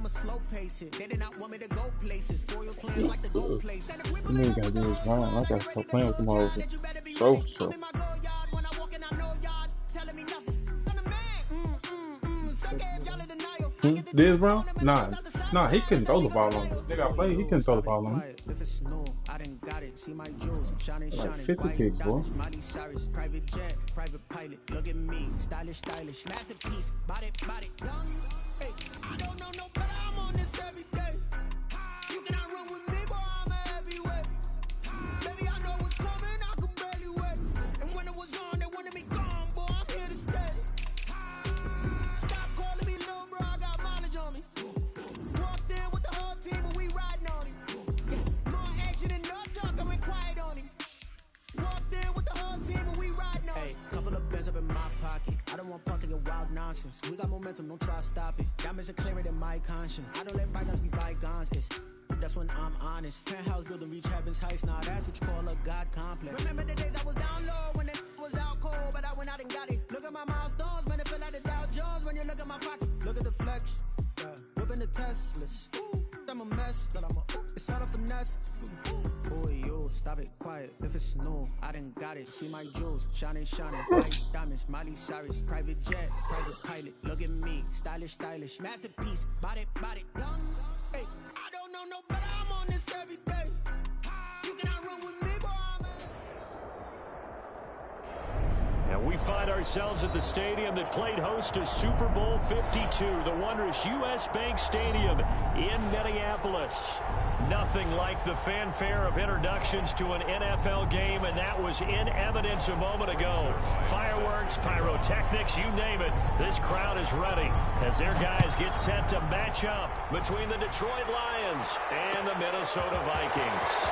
slow pace it. They did not want me to go places. For your plans like the go place. That nigga gotta do his mind. I gotta start playing with them all over. So. Diz Brown? Nah, he couldn't throw the ball on him. Nigga I played, he couldn't throw the ball on him. Like 50 kicks, boy. Private jet, private pilot, look at me, stylish, masterpiece, body, hey, I don't know no better, I'm on this every day. You cannot run with me, boy, I'm a heavyweight. Baby, I know what's coming, I could barely wait. And when it was on, they wanted me gone, boy, I'm here to stay. Stop calling me little bro, I got mileage on me. Walked in with the whole team, and we riding on him. More action and no talk, I went quiet on him. Walked in with the whole team, and we riding on him. Hey, couple of bands up in my pocket. I don't want pulse your wild nonsense. We got momentum, don't try to stop it. Diamonds are clearer than my conscience. I don't let bygones be bygones. That's when I'm honest. Penthouse building, reach heaven's heights. Now that's what you call a God complex. Remember the days I was down low when it was out cold, but I went out and got it. Look at my milestones, man, it feel like the Dow Jones when you look at my pocket. Look at the flex, yeah. Whipping the Teslas. Ooh, I'm a mess, but it's all a finesse. Boy, you stop it, quiet. If it's new, I done got it. See my jewels, shining, white diamonds, Miley Cyrus, private jet, private pilot. Look at me, stylish, masterpiece, body, young. Hey, I don't know no better, I'm on this every day. You cannot run with me, boy. And we find ourselves at the stadium that played host to Super Bowl 52, the wondrous U.S. Bank Stadium in Minneapolis. Nothing like the fanfare of introductions to an NFL game, and that was in evidence a moment ago. Fireworks, pyrotechnics, you name it. This crowd is ready as their guys get set to match up between the Detroit Lions and the Minnesota Vikings.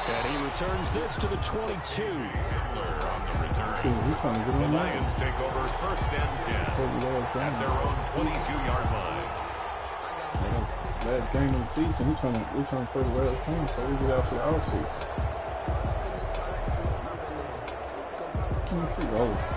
And he returns this to the 22. Hitler on the return. The Lions take over first and 10 at their own 22-yard line. Last game of the season, we're trying to play the last game, so we get out for the off season. Let me see, oh.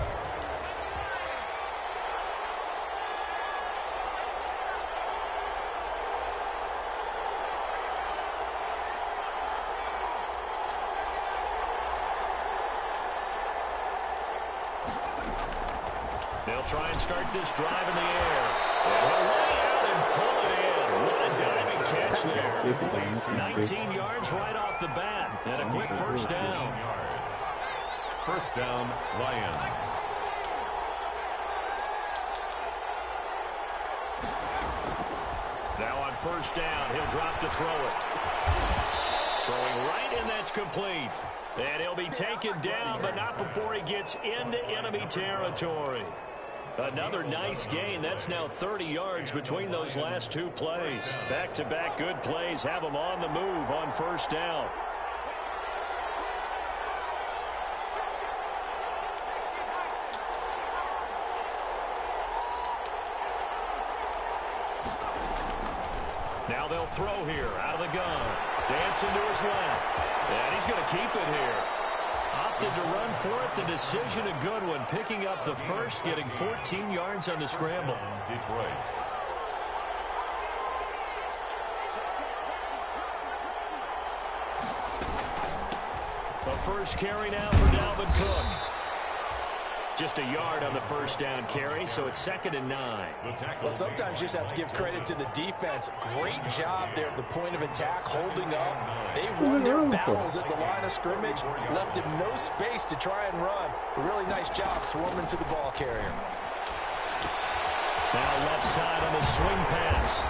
They'll try and start this drive in the air. And he'll lay out and pull it in. What a diving catch there. 19 yards right off the bat. And a quick first down. First down, Lions. Now on first down, he'll drop to throw it. Throwing right, and that's complete. And he'll be taken down, but not before he gets into enemy territory. Another nice gain. That's now 30 yards between those last two plays. Back-to-back good plays have him on the move on first down. Now they'll throw here out of the gun. Dancing to his left. And he's going to keep it here. Opted to run for it. The decision a good one. Picking up the first, getting 14 yards on the scramble. Detroit. The first carry now for Dalvin Cook. Just a yard on the first down carry, so it's 2nd and 9. Well, sometimes you just have to give credit to the defense. Great job there at the point of attack, holding up. They won their battles at the line of scrimmage, left him no space to try and run. A really nice job swarming to the ball carrier. Now left side on the swing pass.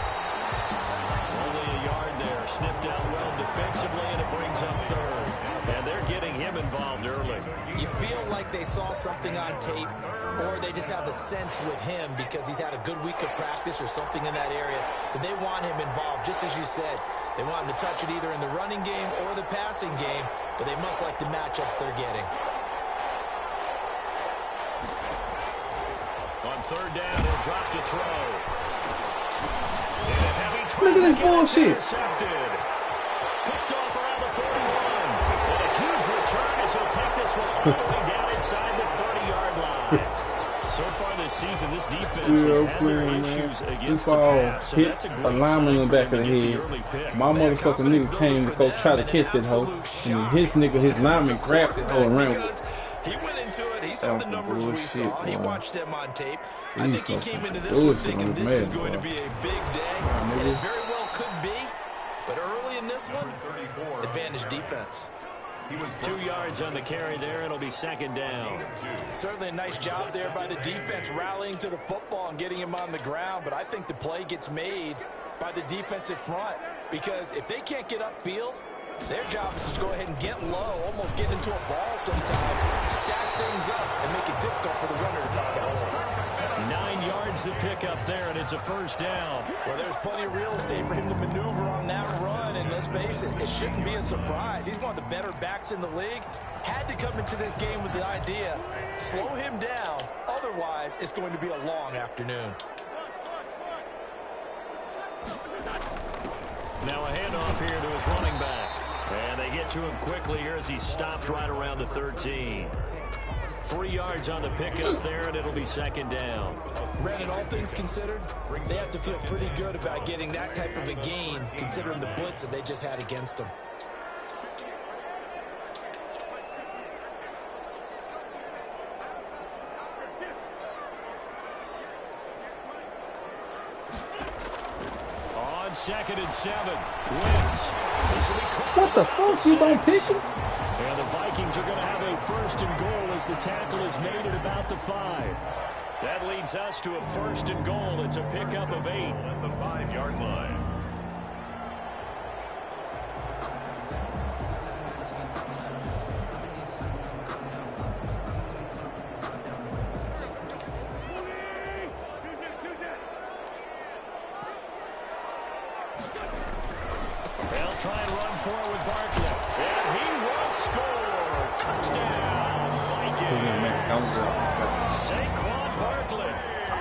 Only a yard there. Sniffed out well defensively, and it brings up 3rd. And they're getting him involved early. You feel like they saw something on tape, or they just have a sense with him because he's had a good week of practice or something in that area that they want him involved. Just as you said, they want him to touch it either in the running game or the passing game, but they must like the matchups they're getting. On 3rd down, he'll drop to throw. Look at this bullshit. Intercepted. Picked off around the 41. And a huge return as he'll take this one all the way down inside the 30-yard line. So far this season, this defense has had their issues against the pass. So hit that's a a great lineman in sign the back for of them the to get head. the early pick. My motherfucking nigga came to go try to catch that hoe, and his lineman grabbed that hoe and ran with it. He went into it. He saw the numbers we saw. He watched them on tape. I think he came into this one thinking this is going to be a big day. And it very well could be. But early in this one, advantage defense. 2 yards on the carry there. It'll be second down. Certainly a nice job there by the defense rallying to the football and getting him on the ground. But I think the play gets made by the defensive front. Because if they can't get upfield, their job is to go ahead and get low, almost get into a ball sometimes, stack things up, and make it difficult for the runner to find a hole. 9 yards to pick up there, and it's a first down. Well, there's plenty of real estate for him to maneuver on that run, and let's face it, it shouldn't be a surprise. He's one of the better backs in the league. Had to come into this game with the idea, slow him down, otherwise it's going to be a long afternoon. Now a handoff here to his running back. And they get to him quickly here as he's stopped right around the 13. 3 yards on the pickup there, and it'll be second down. Brandon, all things considered, they have to feel pretty good about getting that type of a gain, considering the blitz that they just had against them. On 2nd and 7, Wentz. What the fuck? You don't pick him? And the Vikings are going to have a first and goal as the tackle is made at about the 5. That leads us to a first and goal. It's a pickup of 8 at the 5-yard line. They'll try and run forward with Barkley. And he will score. Touchdown, Vikings. Saquon Barkley,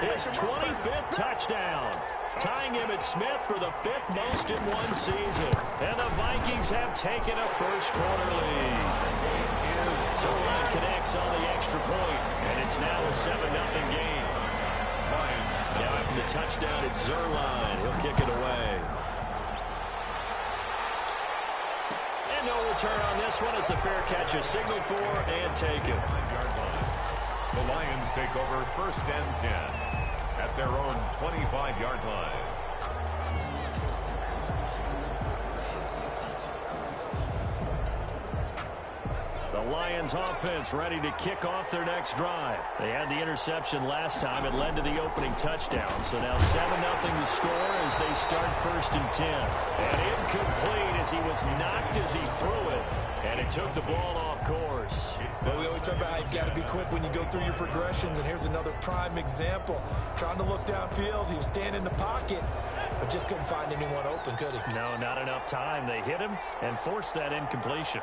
his 25th touchdown. Tying him at Smith for the 5th most in one season. And the Vikings have taken a first-quarter lead. Zerline connects on the extra point, and it's now a 7-0 game. Now after the touchdown, it's Zerline. He'll kick it away. And no return on this one as the fair catch is signaled for and taken. The Lions take over 1st and 10 at their own 25-yard line. The Lions offense ready to kick off their next drive. They had the interception last time. It led to the opening touchdown. So now 7-0 to score as they start 1st and 10. And incomplete as he was knocked as he threw it. And it took the ball off course. Well, we always talk about how you've got to be quick when you go through your progressions. And here's another prime example. Trying to look downfield. He was standing in the pocket, but just couldn't find anyone open, could he? No, not enough time. They hit him and forced that incompletion.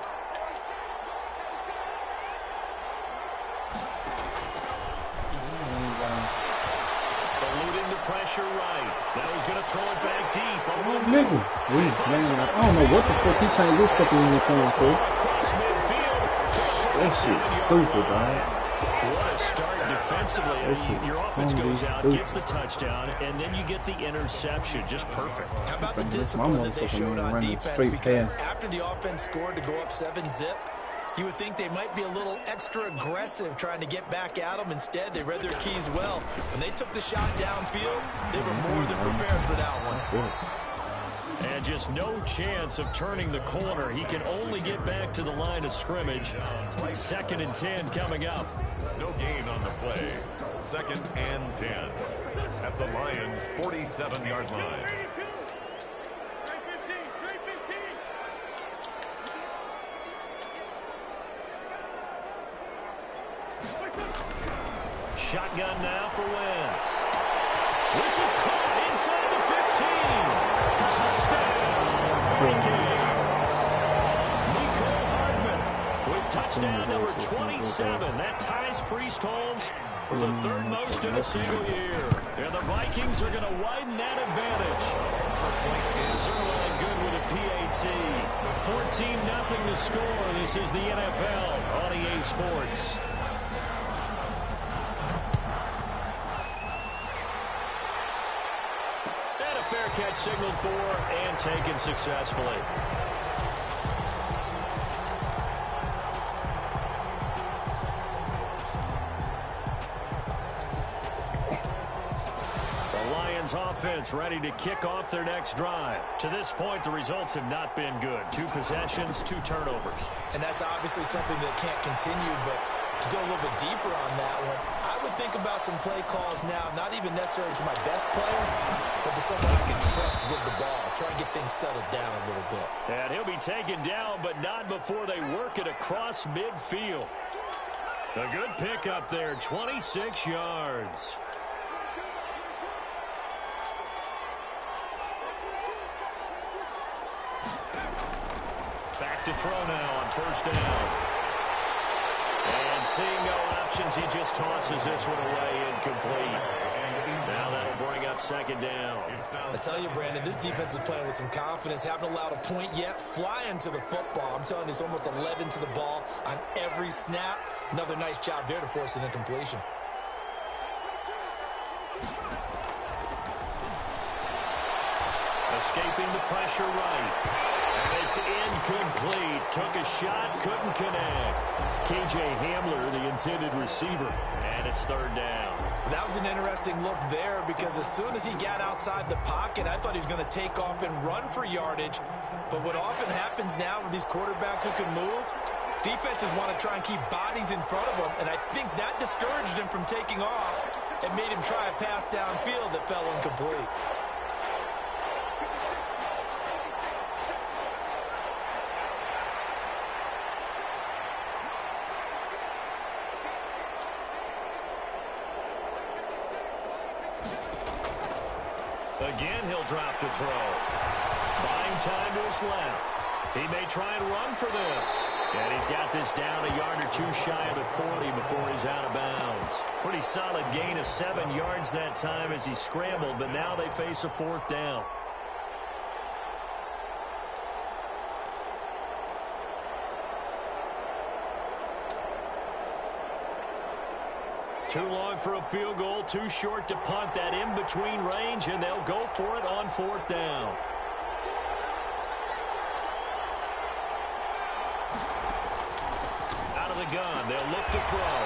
Eluding the pressure right. Now he's going to throw it back deep. Nigga, I don't know what the fuck he changed this fucking uniform for. Across midfield. That shit's stupid, dog. What a start defensively. Your offense goes out, gets the touchdown, and then you get the interception. Just perfect. How about the discipline that they showed on defense? Because after the offense scored to go up 7-zip, you would think they might be a little extra aggressive trying to get back at them. Instead, they read their keys well. When they took the shot downfield, they were more than prepared for that one. And just no chance of turning the corner. He can only get back to the line of scrimmage. 2nd and 10 coming up. No gain on the play. 2nd and 10 at the Lions' 47-yard line. Shotgun now for Wentz. This is caught inside the 15. Touchdown, Vikings. Nicole Hardman with touchdown number 27. That ties Priest Holmes for the 3rd most in a single year. And the Vikings are going to widen that advantage. Zerline good with a PAT. 14-0 to score. This is the NFL on EA Sports. And a fair catch signaled for and taken successfully. Offense ready to kick off their next drive. To this point, the results have not been good. 2 possessions, 2 turnovers. And that's obviously something that can't continue, but to go a little bit deeper on that one, I would think about some play calls now, not even necessarily to my best player, but to someone I can trust with the ball. Try and get things settled down a little bit. And he'll be taken down, but not before they work it across midfield. A good pickup there, 26 yards. To throw now on first down. And seeing no options, he just tosses this one away incomplete. Now that'll bring up second down. I tell you, Brandon, this defense is playing with some confidence. Haven't allowed a point yet. Flying to the football. I'm telling you, it's almost 11 to the ball on every snap. Another nice job there to force an incompletion. Escaping the pressure right. It's incomplete. Took a shot, couldn't connect. KJ Hamler, the intended receiver, and it's third down. That was an interesting look there because as soon as he got outside the pocket, I thought he was going to take off and run for yardage. But what often happens now with these quarterbacks who can move, defenses want to try and keep bodies in front of them, and I think that discouraged him from taking off and made him try a pass downfield that fell incomplete. Again, he'll drop to throw. Buying time to his left. He may try and run for this. And he's got this down a yard or 2 shy of the 40 before he's out of bounds. Pretty solid gain of 7 yards that time as he scrambled, but now they face a 4th down. Too long for a field goal, too short to punt. That in-between range, and they'll go for it on 4th down. Out of the gun, they'll look to throw.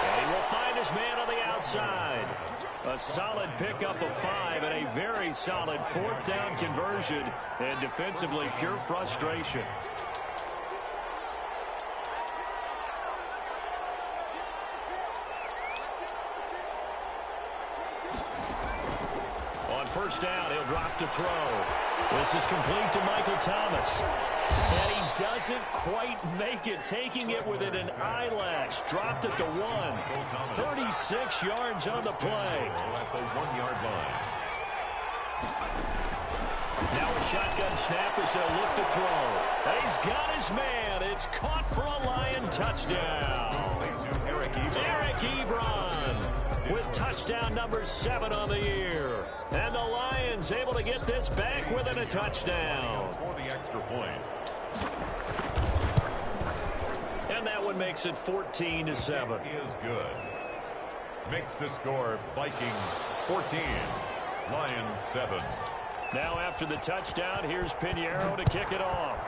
And he will find his man on the outside. A solid pickup of 5 and a very solid 4th down conversion. And defensively, pure frustration. First down, he'll drop to throw. This is complete to Michael Thomas. And he doesn't quite make it, taking it within an eyelash. Dropped at the 1. 36 yards on the play. At the 1-yard line. Now a shotgun snap as they'll look to throw. And he's got his man. It's caught for a Lion touchdown. Eric Ebron with touchdown number 7 on the year. And the Lions able to get this back within a touchdown. For the extra point. And that one makes it 14-7. Is good. Makes the score Vikings 14, Lions 7. Now after the touchdown, here's Pinheiro to kick it off.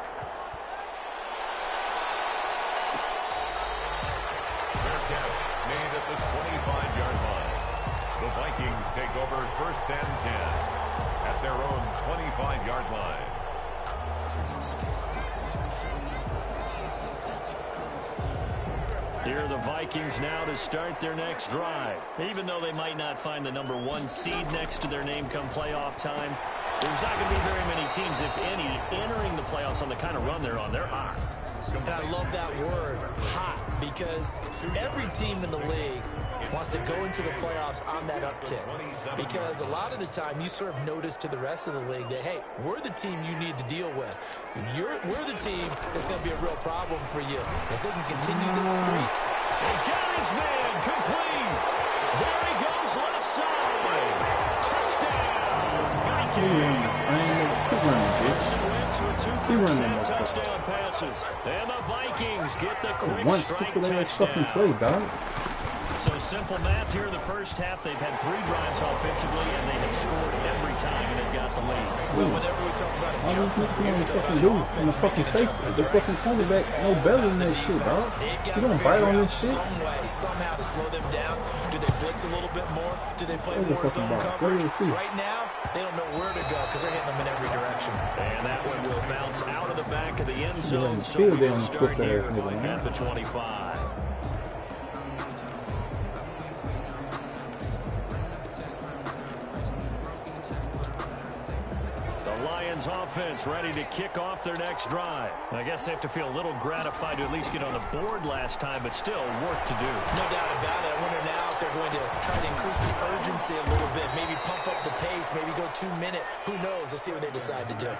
Fair catch made at the 25-yard line. The Vikings take over first and 10 at their own 25-yard line. Here are the Vikings now to start their next drive. Even though they might not find the number 1 seed next to their name come playoff time, there's not going to be very many teams, if any, entering the playoffs on the kind of run they're on. They're hot. And I love that word, hot, because every team in the league wants to go into the playoffs on that uptick. Because a lot of the time you serve notice to the rest of the league that, hey, we're the team you need to deal with. We're the team that's going to be a real problem for you. If they can continue this streak. And got his man complete. There he goes left side. Touchdown, Vikings. Carson Wentz with 2 first-half touchdown passes. And the Vikings get the quick strike touchdown. So simple math here in the first half. They've had 3 drives offensively, and they have scored every time, and they've got the lead. Well, whenever we talk about adjustments, on the fucking dude, on the fucking safety, the fucking cornerback, no better than that shit, dog. You don't bite on this shit. Some way, somehow to slow them down. Do they blitz a little bit more? Do they play more zone coverage? Right now, they don't know where to go because they're hitting them in every direction. And that one will bounce out of the back of the end zone. So we will start here at the 25. Offense ready to kick off their next drive. I guess they have to feel a little gratified to at least get on the board last time, but still work to do. No doubt about it. I wonder now if they're going to try to increase the urgency a little bit, maybe pump up the pace, maybe go 2-minute. Who knows? Let's see what they decide to do.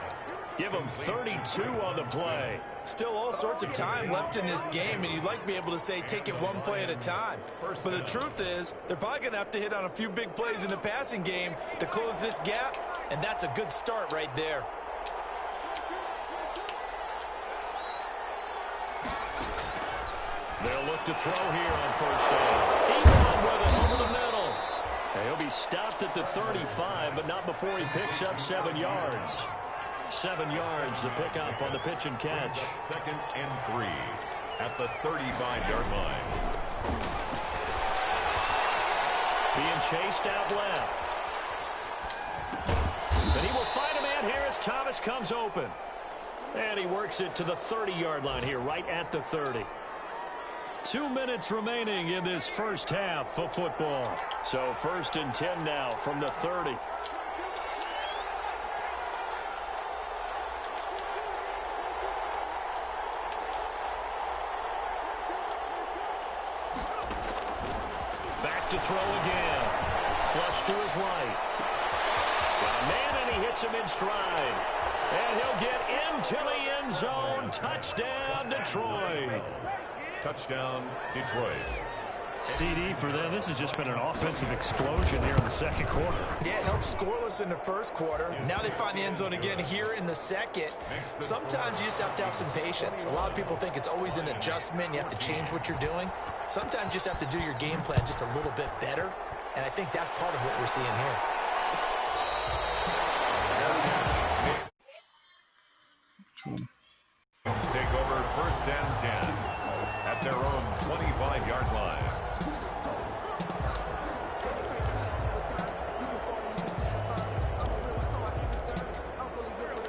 Give them 32 on the play. Still all sorts of time left in this game, and you'd like to be able to say take it one play at a time. But the truth is, they're probably going to have to hit on a few big plays in the passing game to close this gap, and that's a good start right there. They'll look to throw here on first down. He ran with it over the middle. And he'll be stopped at the 35, but not before he picks up 7 yards. 7 yards to pick up on the pitch and catch. 2nd and 3 at the 35-yard line. Being chased out left. But he will find a man here as Thomas comes open. And he works it to the 30-yard line here, right at the 30. 2 minutes remaining in this first half of football. So 1st and 10 now from the 30. Back to throw again. Flush to his right. Got a man, and he hits him in stride. And he'll get into the end zone. Touchdown, Detroit. Touchdown, Detroit. CD for them. This has just been an offensive explosion here in the second quarter. Yeah, it held scoreless in the first quarter. Now they find the end zone again here in the second. Sometimes you just have to have some patience. A lot of people think it's always an adjustment. You have to change what you're doing. Sometimes you just have to do your game plan just a little bit better. And I think that's part of what we're seeing here. Take over 1st and 10 at their own 25-yard line.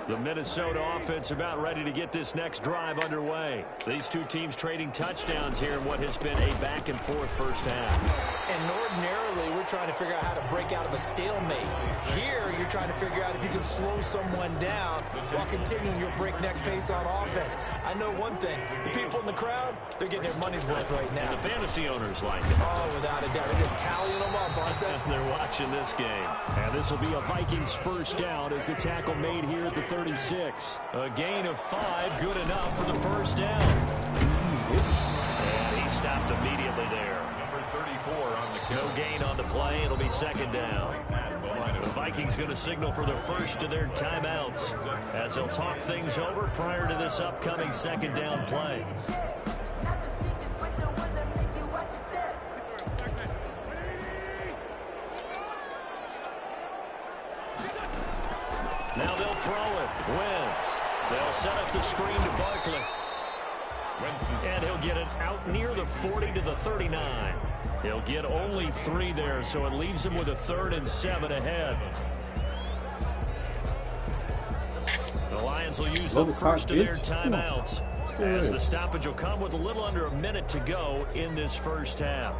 The Minnesota offense about ready to get this next drive underway. These two teams trading touchdowns here in what has been a back-and-forth first half. And ordinarily, we're trying to figure out how to break out of a stalemate. Here, you're trying to figure out if you can slow someone down while continuing your breakneck pace on offense. I know one thing. The people in the crowd, they're getting their money's worth right now. And the fantasy owners like it. Oh, without a doubt. They're just tallying them up, aren't they? They're watching this game. And this will be a Vikings first down as the tackle made here at the 36. A gain of 5, good enough for the first down. And he stopped immediately there. Number 34 on the kick. No gain on the play. It'll be second down. The Vikings going to signal for the first of their timeouts as they'll talk things over prior to this upcoming second down play. Now they'll throw it. Wentz. They'll set up the screen to Barkley. And he'll get it out near the 40 to the 39. He'll get only 3 there, so it leaves him with a 3rd and 7 ahead. The Lions will use the first of their timeouts as the stoppage will come with a little under a minute to go in this first half.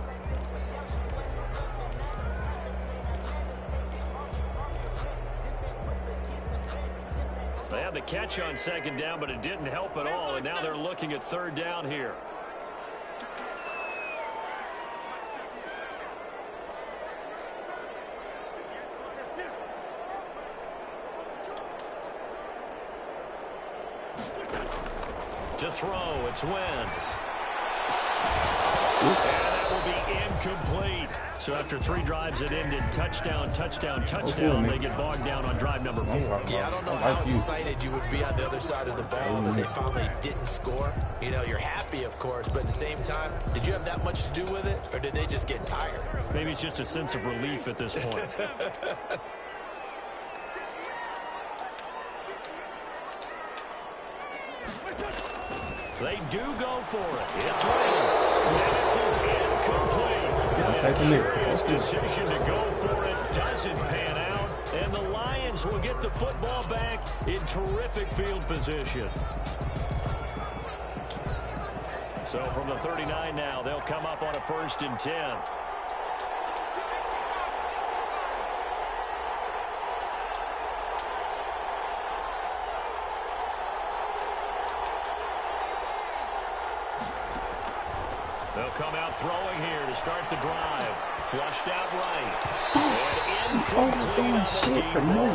They had the catch on second down, but it didn't help at all, and now they're looking at third down here. To throw, it's Wentz. And that will be incomplete. So after 3 drives that ended touchdown, touchdown, touchdown, they get bogged down on drive number 4. Yeah, I don't know how excited you would be on the other side of the ball that they finally didn't score. You know, you're happy, of course, but at the same time, did you have that much to do with it, or did they just get tired? Maybe it's just a sense of relief at this point. They do go for it. It's Wentz. This is incomplete. And a curious decision to go for it doesn't pan out. And the Lions will get the football back in terrific field position. So from the 39 now, they'll come up on a 1st and 10. They'll come out throwing here to start the drive. Flushed out right. And incomplete on the deep ball.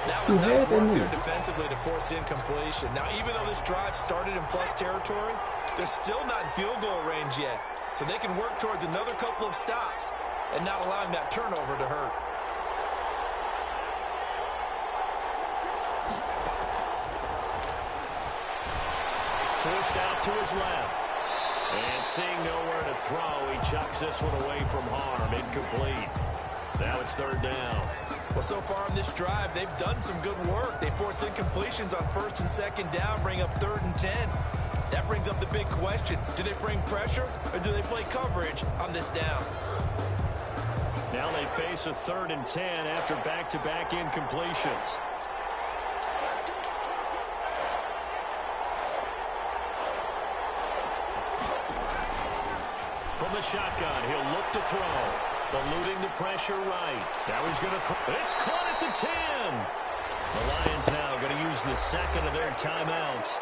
That was nice work there defensively to force incompletion. Now, even though this drive started in plus territory, they're still not in field goal range yet. So they can work towards another couple of stops and not allowing that turnover to hurt. Forced out to his left. And seeing nowhere to throw, he chucks this one away from harm. Incomplete. Now it's 3rd down. Well, so far in this drive, they've done some good work. They force incompletions on 1st and 2nd down, bring up 3rd and 10. That brings up the big question. Do they bring pressure, or do they play coverage on this down? Now they face a 3rd and 10 after back-to-back incompletions. From the shotgun, he'll look to throw. Eluding the pressure right. Now he's going to throw. It's caught at the 10. The Lions now going to use the 2nd of their timeouts,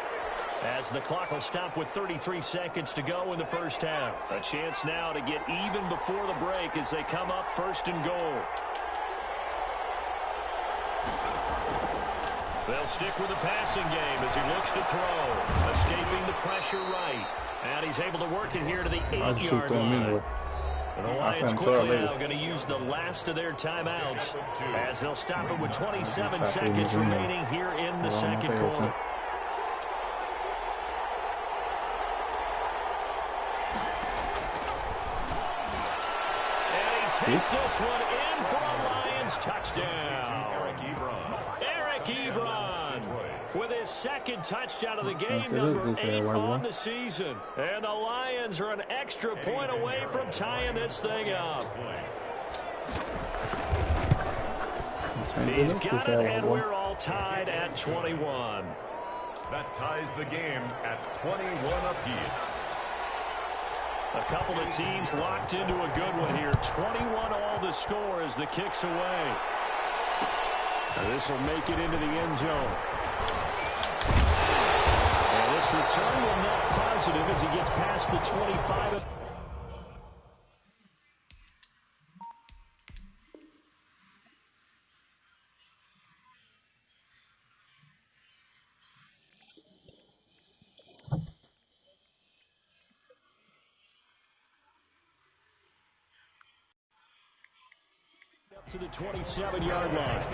as the clock will stop with 33 seconds to go in the 1st half. A chance now to get even before the break as they come up 1st and goal. They'll stick with the passing game as he looks to throw. Escaping the pressure right. And he's able to work it here to the 8-yard line. And the Lions quickly now going to use the last of their timeouts as they'll stop it with 27 seconds remaining here in the 2nd quarter. And he takes this one in for a Lions touchdown. Eric Ebron with his 2nd touchdown of the game, number 8 on the season. And the Lions are an extra point away from tying this thing up. He's got it, and we're all tied at 21. That ties the game at 21 apiece. A couple of teams locked into a good one here. 21 all the score as the kick's away. This will make it into the end zone. And this return will net positive as he gets past the 25. Up to the 27-yard line.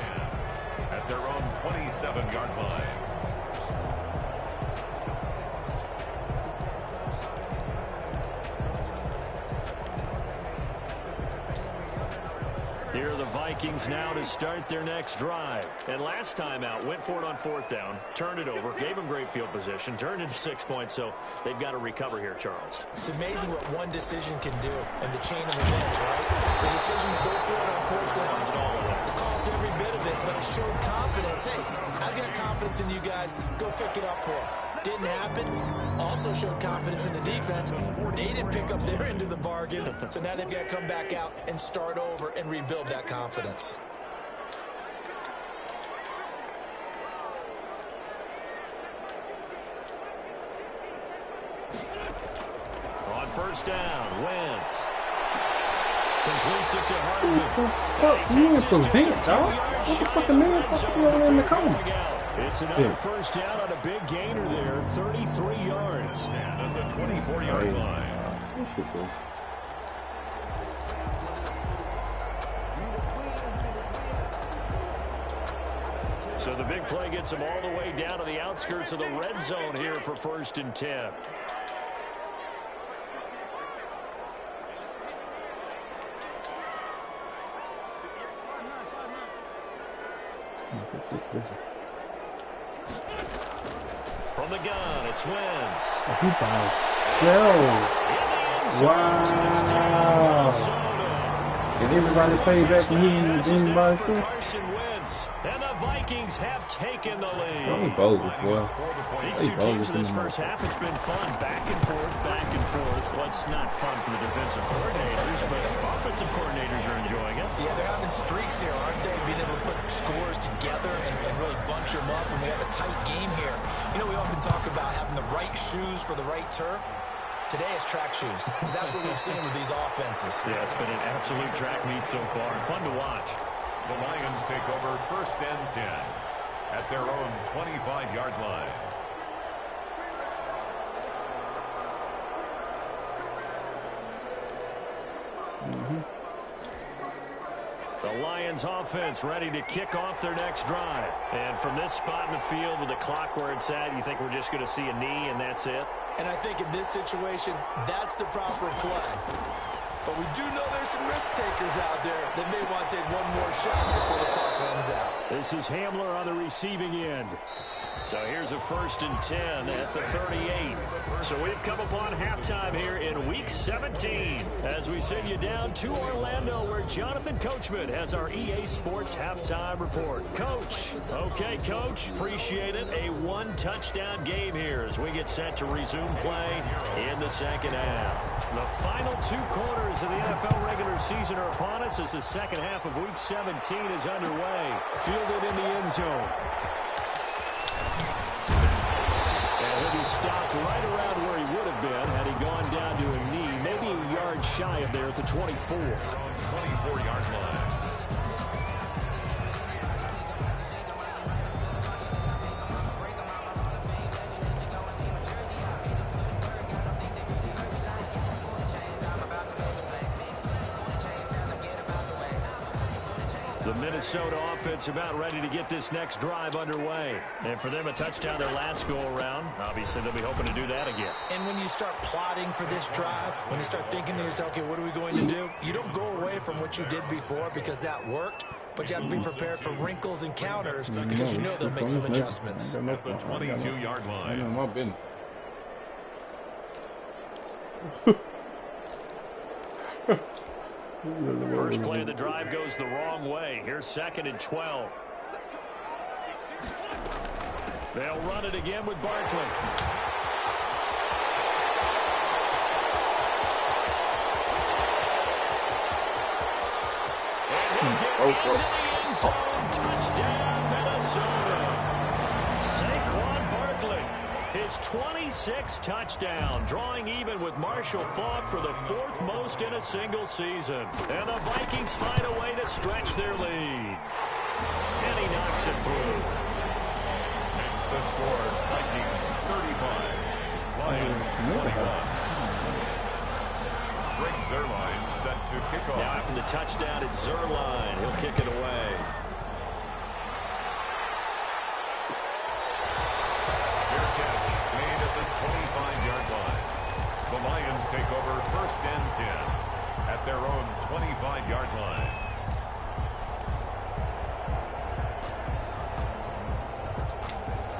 At their own 27-yard line. Here are the Vikings now to start their next drive. And last time out, went for it on 4th down, turned it over, gave them great field position, turned into 6 points, so they've got to recover here, Charles. It's amazing what one decision can do in the chain of events, right? The decision to go for it on 4th down. It caused every bit of it, but it showed confidence. Hey, I've got confidence in you guys. Go pick it up for them. Didn't happen. Also showed confidence in the defense. They didn't pick up their end of the bargain, so now they've got to come back out and start over and rebuild that confidence. On 1st down, Wentz completes it to Hardman. What the fuck? You went for Vince, dog? What the fuck, man? What's going on in the corner? It's another 1st down on a big gainer there, 33 yards. And at the 24-yard line. So the big play gets them all the way down to the outskirts of the red zone here for 1st and 10. From the gun, it's Wentz. He by himself. Wow. Did everybody pay back for him and by himself? And the Vikings have taken the lead. Probably bogus, boy. These two teams in this first half, it's been fun. Back and forth, back and forth. Well, it's not fun for the defensive coordinators, but offensive coordinators are enjoying it. Yeah, they're having streaks here, aren't they? Being able to put scores together and really bunch them up, and we have a tight game here. You know, we often talk about having the right shoes for the right turf. Today is track shoes. That's what we've seen with these offenses. Yeah, it's been an absolute track meet so far. Fun to watch. The Lions take over 1st and 10 at their own 25-yard line. The Lions offense ready to kick off their next drive. And from this spot in the field with the clock where it's at, you think we're just going to see a knee and that's it? And I think in this situation, that's the proper play. But we do know there's some risk takers out there that may want to take one more shot before the clock runs out. This is Hamler on the receiving end. So here's a 1st and 10 at the 38. So we've come upon halftime here in Week 17 as we send you down to Orlando where Jonathan Coachman has our EA Sports halftime report. Coach. Okay, Coach. Appreciate it. A one-touchdown game here as we get set to resume play in the second half. The final 2 quarters of the NFL regular season are upon us as the second half of Week 17 is underway. Fielded in the end zone. And he'll be stopped right around where he would have been had he gone down to a knee, maybe a yard shy of there at the 24. 24-yard line. The Minnesota offense about ready to get this next drive underway. And for them, a touchdown their last go-around. Obviously, they'll be hoping to do that again. And when you start plotting for this drive, when you start thinking to yourself, okay, what are we going to do? You don't go away from what you did before because that worked, but you have to be prepared for wrinkles and counters because you know they'll make some adjustments. At the 22-yard line. I know my business. First play of the drive goes the wrong way. Here's 2nd and 12. They'll run it again with Barkley. And he'll get into the end zone. Touchdown, Minnesota. Saquon Barkley. His 26th touchdown, drawing even with Marshall Faulk for the 4th most in a single season. And the Vikings find a way to stretch their lead. And he knocks it through. Makes the score, Vikings 35. Lions 21. Greg Zuerlein set to kick off. Now after the touchdown, it's Zuerlein. He'll kick it away. Made at the 25-yard line. The Lions take over 1st and 10 at their own 25-yard line.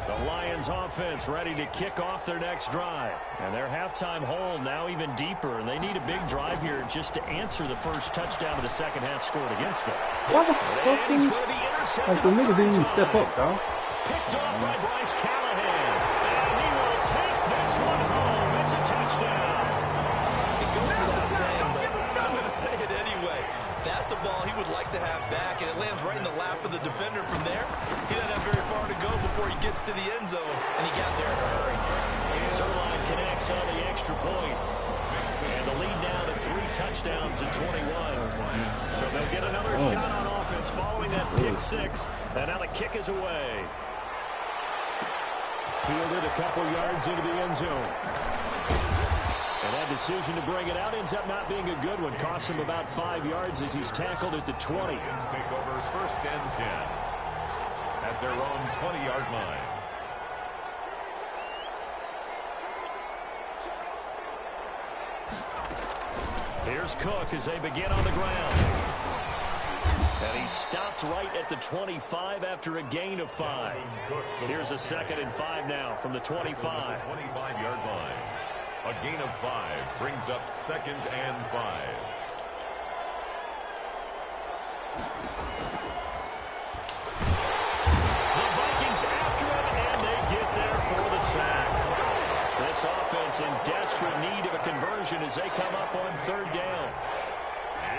The Lions offense ready to kick off their next drive. And their halftime hole now even deeper. And they need a big drive here just to answer the first touchdown of the second half scored against them. Why the fuck did he? Like the nigga didn't even step up, dog. Picked off by Bryce Callahan. And he will take this one home. It's a touchdown. It goes without saying, but I'm going to say it anyway. That's a ball he would like to have back, and it lands right in the lap of the defender from there. He doesn't have very far to go before he gets to the end zone, and he got there in a hurry. Zuerlein connects on the extra point. And the lead down to 3 touchdowns in 21. So they'll get another shot on offense following that pick 6. And now the kick is away. Fielded a couple yards into the end zone. And that decision to bring it out ends up not being a good one. Costs him about 5 yards as he's tackled at the 20. Lions take over 1st and 10 at at their own 20-yard line. Here's Cook as they begin on the ground. And he stopped right at the 25 after a gain of 5. Here's a 2nd and 5 now from the 25. 25-yard line. A gain of 5 brings up 2nd and 5. The Vikings after him, and they get there for the sack. This offense in desperate need of a conversion as they come up on 3rd down.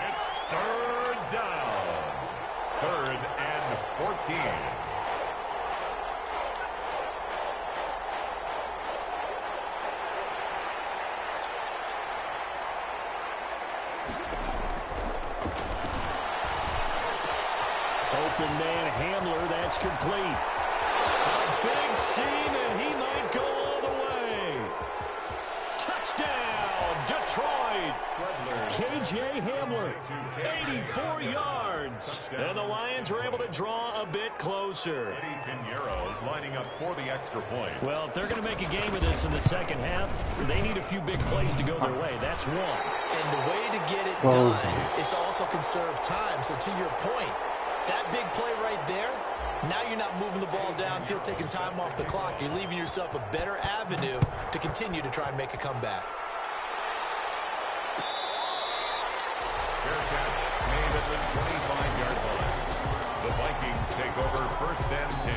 It's 3rd down. 3rd and 14. Open man Hamler, that's complete. A big seam, and he might go all the way. Touchdown, Detroit. K.J. Hamler, 84 yards. And the Lions are able to draw a bit closer. Eddie Pinheiro lining up for the extra point. Well, if they're going to make a game of this in the second half, they need a few big plays to go their way. That's one. And the way to get it done is to also conserve time. So to your point, that big play right there, now you're not moving the ball downfield, taking time off the clock. You're leaving yourself a better avenue to continue to try and make a comeback. Fair catch made at the 25-yard line. The Vikings take over 1st and 10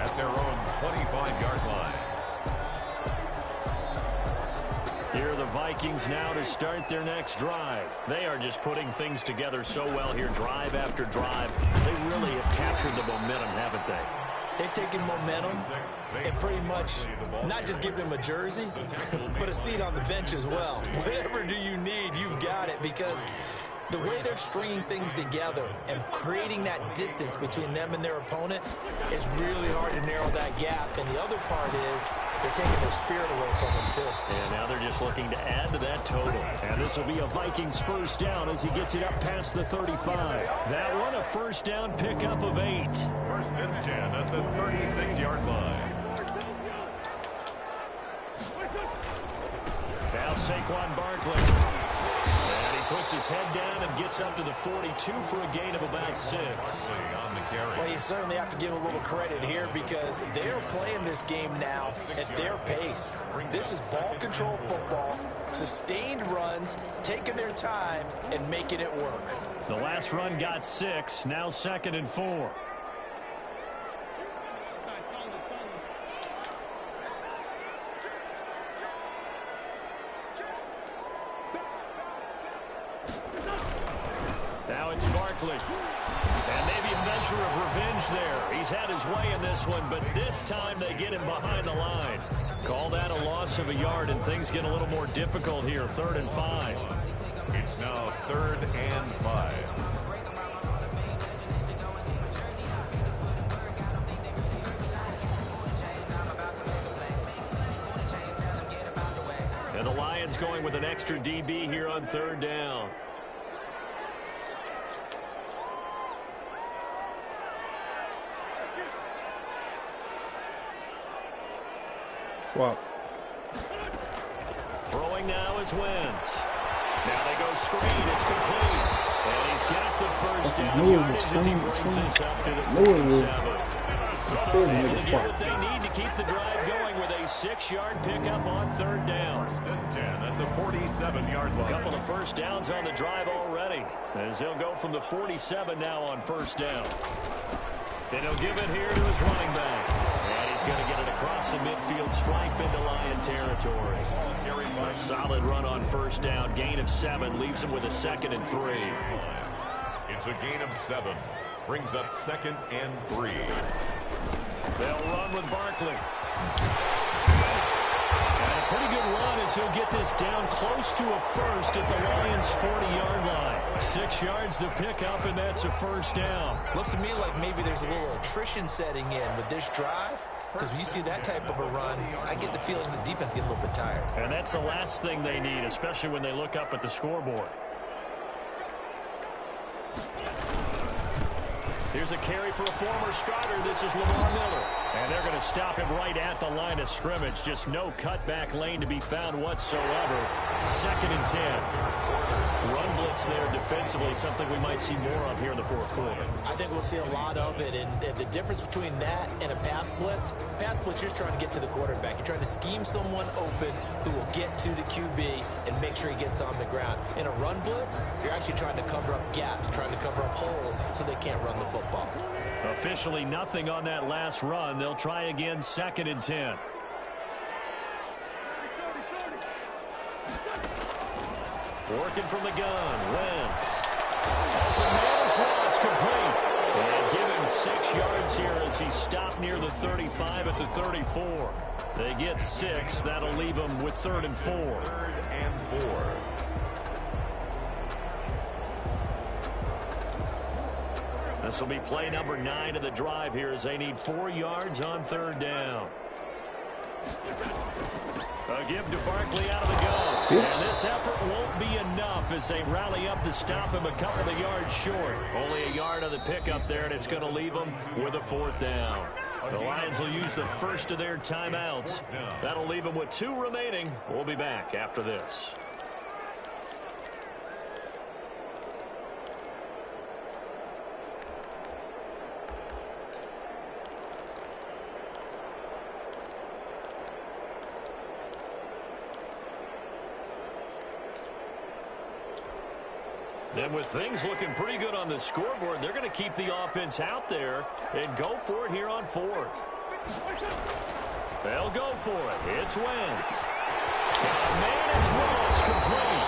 at their own 25-yard line. Here are the Vikings now to start their next drive. They are just putting things together so well here, drive after drive. They really have captured the momentum, haven't they? They've taken momentum and pretty much not just give them a jersey, but a seat on the bench as well. Whatever do you need, you've got it, because the way they're stringing things together and creating that distance between them and their opponent, it's really hard to narrow that gap. And the other part is they're taking their spirit away from them, too. And now they're just looking to add to that total. And this will be a Vikings 1st down as he gets it up past the 35. That one, a 1st down pickup of 8. 1st and 10 at the 36-yard line. Now Saquon Barkley. And he puts his head down and gets up to the 42 for a gain of about 6. On the carry. Well, you certainly have to give a little credit here because they're playing this game now at their pace. This is ball control football, sustained runs, taking their time, and making it work. The last run got 6, now 2nd and 4. Now it's Barkley. And maybe a measure of revenge there. He's had his way in this one, but this time they get him behind the line. Call that a loss of a yard, and things get a little more difficult here. 3rd and 5. It's now 3rd and 5. And the Lions going with an extra DB here on 3rd down. Swap. Throwing now is Wentz. Now they go screen. It's complete. And he's got the 1st down yardage as he brings this up to the 47. Able to get what they need to keep the drive going with a 6-yard pickup on 3rd down. 1st and 10 at the 47-yard line. A couple of 1st downs on the drive already, as he'll go from the 47 now on 1st down. And he'll give it here to his running back. And he's going to get it across the midfield stripe into Lion territory. A solid run on 1st down. Gain of 7 leaves him with a 2nd and 3. It's a gain of 7. Brings up 2nd and 3. They'll run with Barkley. And a pretty good run as he'll get this down close to a 1st at the Lions' 40-yard line. 6 yards the pickup, and that's a 1st down. Looks to me like maybe there's a little attrition setting in with this drive, because when you see that type of a run, I get the feeling the defense getting a little bit tired. And that's the last thing they need, especially when they look up at the scoreboard. Here's a carry for a former starter. This is Lamar Miller. And they're going to stop him right at the line of scrimmage. Just no cutback lane to be found whatsoever. 2nd and 10. Run blitz there defensively, something we might see more of here in the fourth quarter. I think we'll see a lot of it. And the difference between that and a pass blitz, you're just trying to get to the quarterback. You're trying to scheme someone open who will get to the QB and make sure he gets on the ground. In a run blitz, you're actually trying to cover up gaps, trying to cover up holes so they can't run the football. Officially nothing on that last run. They'll try again, 2nd and 10. Working from the gun, Wentz. Open man is lost, complete. And give him 6 yards here as he stopped near the 35 at the 34. They get 6. That'll leave them with 3rd and 4. 3rd and 4. This will be play number 9 of the drive here as they need 4 yards on 3rd down. A give to Barkley out of the gun. And this effort won't be enough as they rally up to stop him a couple of yards short. Only a yard on the pickup there, and it's going to leave them with a 4th down. The Lions will use the first of their timeouts. That'll leave them with 2 remaining. We'll be back after this. And with things looking pretty good on the scoreboard, they're going to keep the offense out there and go for it here on 4th. They'll go for it. It's Wentz. Man, it's Ross, complete.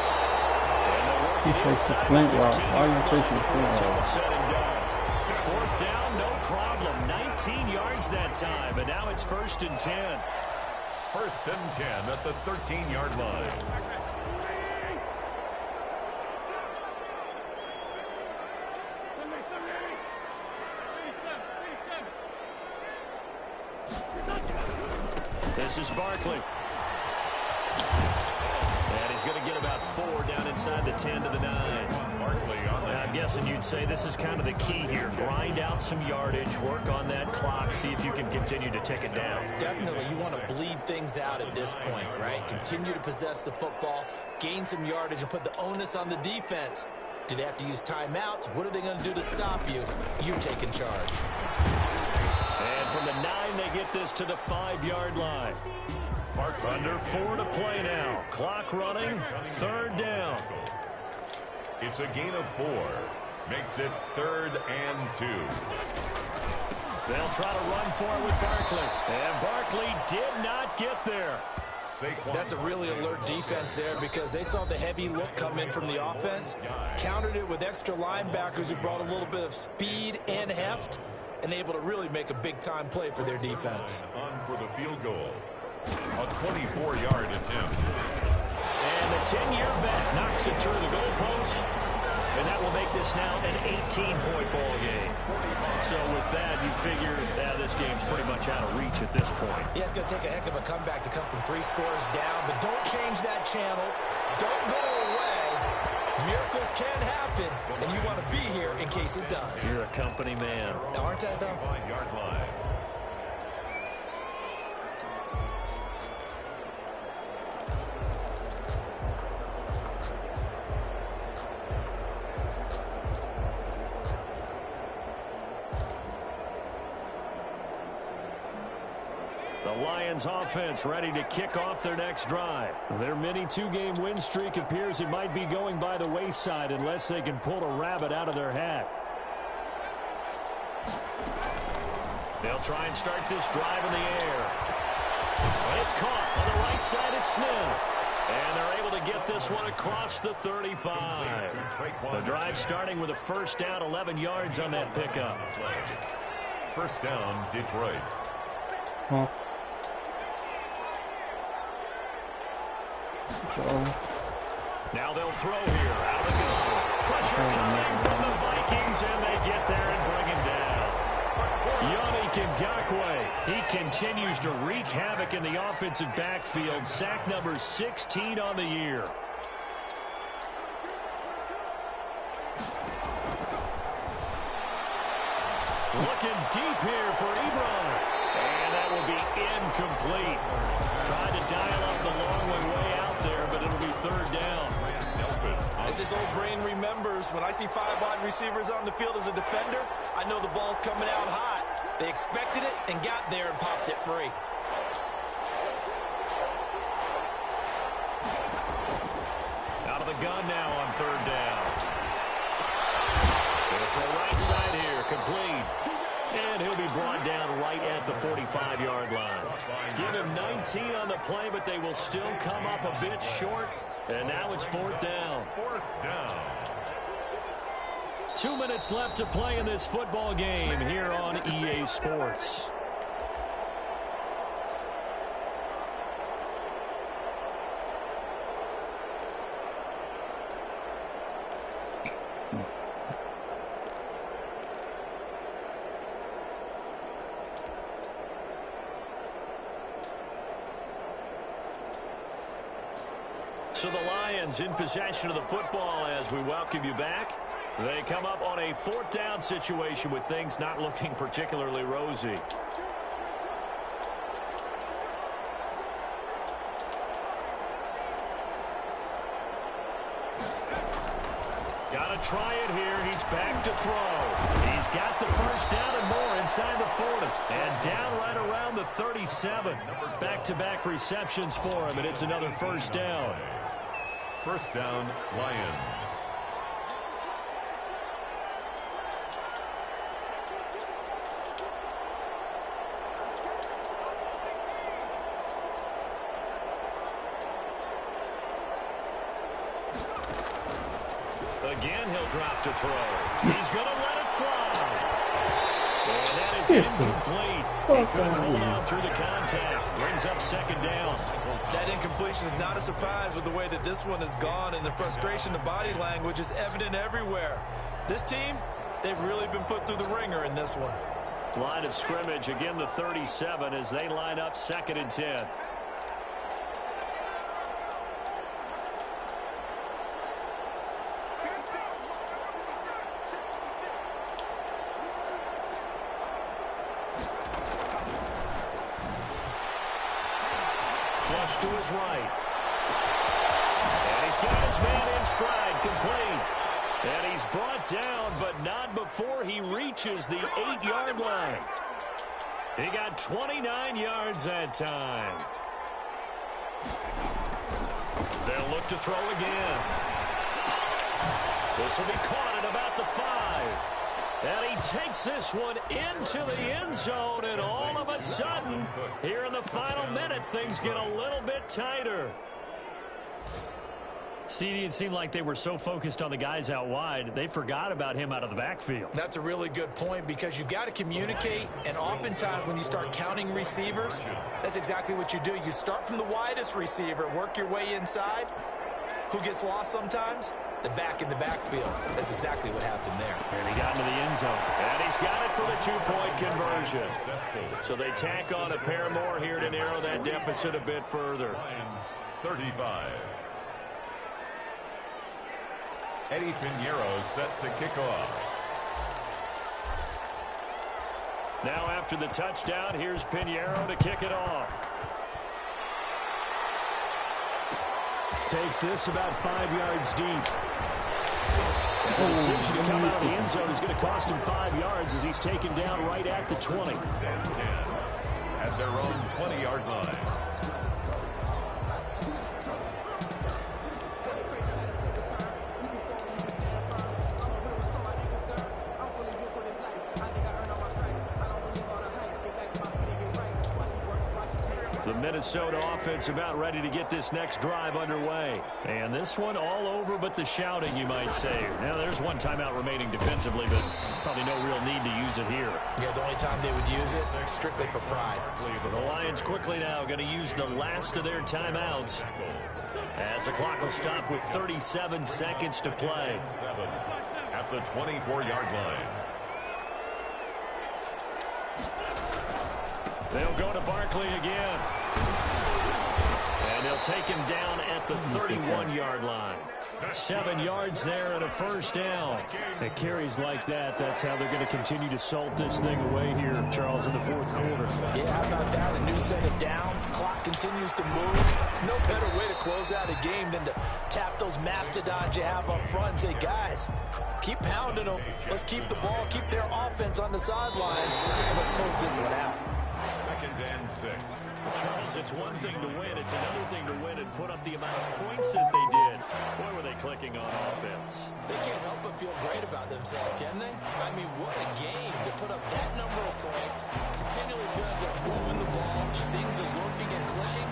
And they'll work it inside the 15 until it's said and done. 4th down, no problem. 19 yards that time, and now it's 1st and 10. 1st and 10 at the 13-yard line. This is Barkley. And he's going to get about 4 down inside the 10 to the 9. Barkley on that. I'm guessing you'd say this is kind of the key here. Grind out some yardage, work on that clock, see if you can continue to tick it down. Definitely, you want to bleed things out at this point, right? Continue to possess the football, gain some yardage, and put the onus on the defense. Do they have to use timeouts? What are they going to do to stop you? You're taking charge. And from the 9, they get this to the 5-yard line. Under 4 to play now. Clock running. 3rd down. It's a gain of 4. Makes it 3rd and 2. They'll try to run for it with Barkley. And Barkley did not get there. That's a really alert defense there because they saw the heavy look come in from the offense, countered it with extra linebackers who brought a little bit of speed and heft, and able to really make a big-time play for their defense. On for the field goal. A 24-yard attempt. And the 10-year bet knocks it through the goalpost. And that will make this now an 18-point ball game. So with that, you figure this game's pretty much out of reach at this point. Yeah, it's going to take a heck of a comeback to come from 3 scores down. But don't change that channel. Don't go away. Miracles can happen, and you want to be here in case it does. You're a company man. Now, aren't I, though? 5-yard line. The Lions offense ready to kick off their next drive. Their mini 2-game win streak appears it might be going by the wayside unless they can pull a rabbit out of their hat. They'll try and start this drive in the air. And it's caught on the right side at Smith. And they're able to get this one across the 35. The drive starting with a 1st down, 11 yards on that pickup. 1st down, Detroit. Huh. Now they'll throw here out of the gun. Pressure coming from the Vikings, and they get there and bring him down. Yannick Ngakoue, he continues to wreak havoc in the offensive backfield. Sack number 16 on the year. Looking deep here for Ebron. And that will be incomplete. Tried to dial up the long way out there, but it'll be third down. As this old brain remembers, when I see 5 wide receivers on the field as a defender, I know the ball's coming out hot. They expected it and got there and popped it free. Out of the gun now on third down. It's the right side here, complete. And he'll be brought down right at the 45-yard line. Give him 19 on the play, but they will still come up a bit short. And now it's fourth down. 2 minutes left to play in this football game here on EA Sports. So the Lions in possession of the football as we welcome you back. They come up on a fourth down situation with things not looking particularly rosy. Got to try it here. He's back to throw. He's got the first down and more inside the 40. And down right around the 37. Back-to-back receptions for him, and it's another first down. First down, Lions. Again, he'll drop to throw. He's going to let it fly. And that is incomplete. He couldn't hold on through the contact. Brings up second down. That incompletion is not a surprise with the way that this one has gone, and the frustration of body language is evident everywhere. This team, they've really been put through the ringer in this one. Line of scrimmage, again the 37 as they line up 2nd and 10. Flush to his right. And he's got his man in stride, complete. And he's brought down, but not before he reaches the 8-yard line. He got 29 yards that time. They'll look to throw again. This will be caught at about the 5. And he takes this one into the end zone, and all of a sudden, here in the final minute, things get a little bit tighter. CD, it seemed like they were so focused on the guys out wide, they forgot about him out of the backfield. That's a really good point, because you've got to communicate, and oftentimes when you start counting receivers, that's exactly what you do. You start from the widest receiver, work your way inside. Who gets lost sometimes? The back in the backfield. That's exactly what happened there. And he got into the end zone. And he's got it for the 2-point conversion. So they tack on a pair more here to narrow that deficit a bit further. Lions 35. Eddie Pinheiro set to kick off. Now after the touchdown, here's Pinheiro to kick it off. Takes this about 5 yards deep. And the decision to come out of the end zone is going to cost him 5 yards as he's taken down right at the 20. At their own 20-yard line. The Minnesota offense about ready to get this next drive underway. And this one all over but the shouting, you might say. Now, there's one timeout remaining defensively, but probably no real need to use it here. Yeah, the only time they would use it, strictly for pride. The Lions quickly now going to use the last of their timeouts as the clock will stop with 37 seconds to play. At the 24-yard line. They'll go to Barkley again. And they'll take him down at the 31-yard line. 7 yards there and a first down. At carries like that, that's how they're going to continue to salt this thing away here, Charles, in the fourth quarter. Yeah, how about that? A new set of downs. Clock continues to move. No better way to close out a game than to tap those mastodons you have up front and say, guys, keep pounding them. Let's keep the ball, keep their offense on the sidelines, and let's close this one out. 2nd and 6. Charles, it's one thing to win. It's another thing to win and put up the amount of points that they did. Boy, were they clicking on offense. They can't help but feel great about themselves, can they? I mean, what a game to put up that number of points, continually feeling they're moving the ball, things are working and clicking.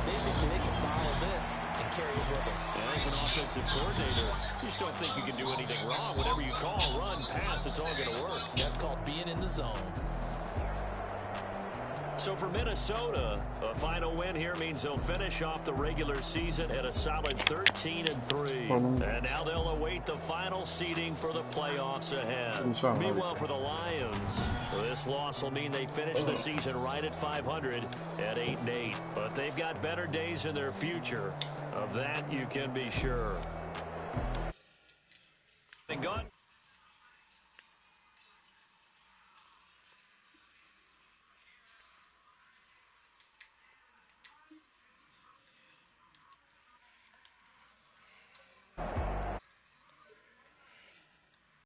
They think they can bottle this and carry it with them. And as an offensive coordinator, you just don't think you can do anything wrong. Whatever you call, run, pass, it's all going to work. That's called being in the zone. So for Minnesota, a final win here means they'll finish off the regular season at a solid 13-3. And now they'll await the final seeding for the playoffs ahead. Meanwhile, for the Lions, this loss will mean they finish the season right at 500 at 8-8. But they've got better days in their future. Of that, you can be sure. And gone.